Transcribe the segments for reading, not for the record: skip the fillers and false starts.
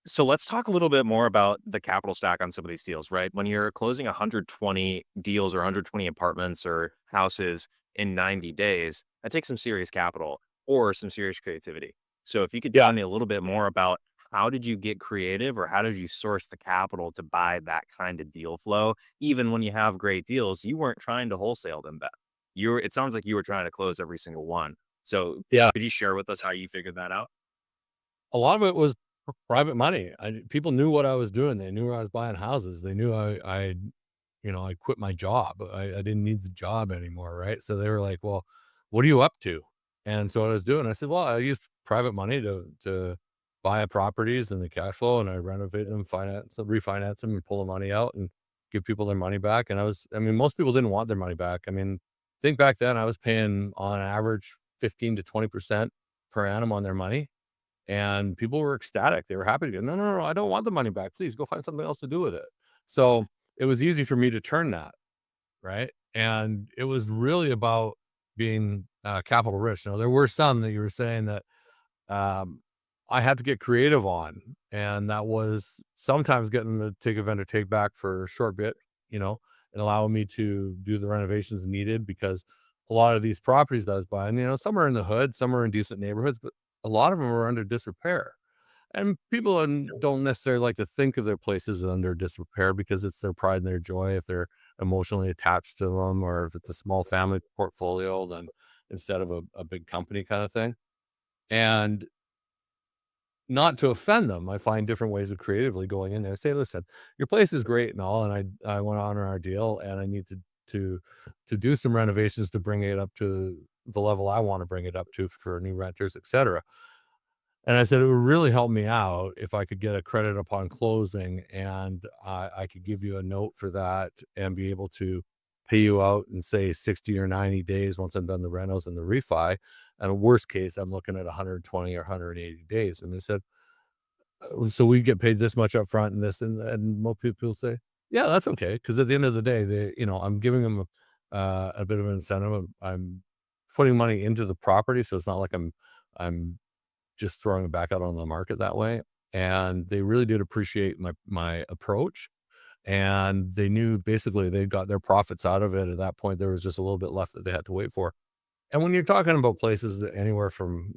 So let's talk a little bit more about the capital stack on some of these deals, right? When you're closing 120 deals or 120 apartments or houses in 90 days, that takes some serious capital or some serious creativity. So if you could Yeah. tell me a little bit more about how did you get creative or how did you source the capital to buy that kind of deal flow? Even when you have great deals, you weren't trying to wholesale them back. It sounds like you were trying to close every single one. So Yeah. could you share with us how you figured that out? A lot of it was private money. People knew what I was doing. They knew I was buying houses. They knew I quit my job. I didn't need the job anymore, right? So they were like, "Well, what are you up to?" And so what I was doing, I said, "Well, I used private money to buy properties and the cash flow, and I renovate them, refinance them, and pull the money out and give people their money back." And I mean, most people didn't want their money back. I mean, think back then, I was paying on average 15 to 20% per annum on their money, and people were ecstatic. They were happy to go, "No, no, no, I don't want the money back. Please go find something else to do with it." So it was easy for me to turn that, right? And it was really about being capital rich. Now, there were some that you were saying that um, I had to get creative on, and that was sometimes getting the take a vendor take back for a short bit, you know, and allowing me to do the renovations needed because a lot of these properties that I was buying, some are in the hood, some are in decent neighborhoods, but a lot of them are under disrepair. And people don't necessarily like to think of their places under disrepair because it's their pride and their joy if they're emotionally attached to them, or if it's a small family portfolio, then instead of a big company kind of thing. And not to offend them, I find different ways of creatively going in there. Say, "Listen, your place is great and all, and I wanna honor our deal, and I need to to do some renovations to bring it up to the level I wanna bring it up to for new renters, etcetera." And I said, "It would really help me out if I could get a credit upon closing, and I could give you a note for that and be able to pay you out in, say, 60 or 90 days once I'm done the renos and the refi. And worst case, I'm looking at 120 or 180 days." And they said, "So we get paid this much upfront and this," and most people say, "Yeah, that's okay." Because at the end of the day, I'm giving them a bit of an incentive. I'm putting money into the property, so it's not like I'm just throwing it back out on the market that way. And they really did appreciate my approach, and they knew basically they got their profits out of it. At that point, there was just a little bit left that they had to wait for. And when you're talking about places that anywhere from,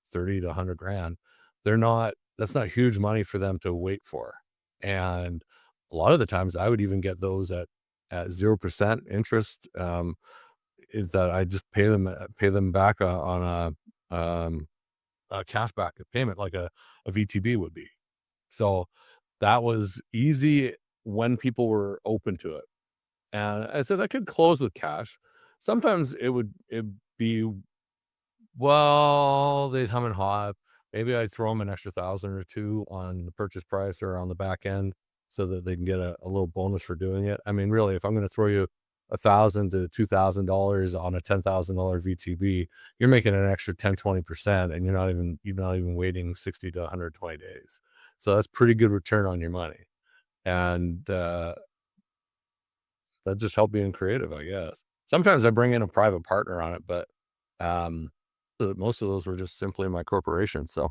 30 to 100 grand, that's not huge money for them to wait for. And a lot of the times I would even get those at 0% interest, is that I just pay them back on a cashback payment like a VTB would be. So that was easy when people were open to it. And I said I could close with cash. Sometimes it'd be, well, they'd hum and haw. Maybe I'd throw them an extra 1,000 or 2 on the purchase price or on the back end so that they can get a little bonus for doing it. I mean, really, if I'm gonna throw you 1,000 to $2,000 on a $10,000 VTB, you're making an extra 10, 20%, and you're not even waiting 60 to 120 days. So that's pretty good return on your money. And, that just helped being creative, I guess. Sometimes I bring in a private partner on it, but, most of those were just simply my corporation, so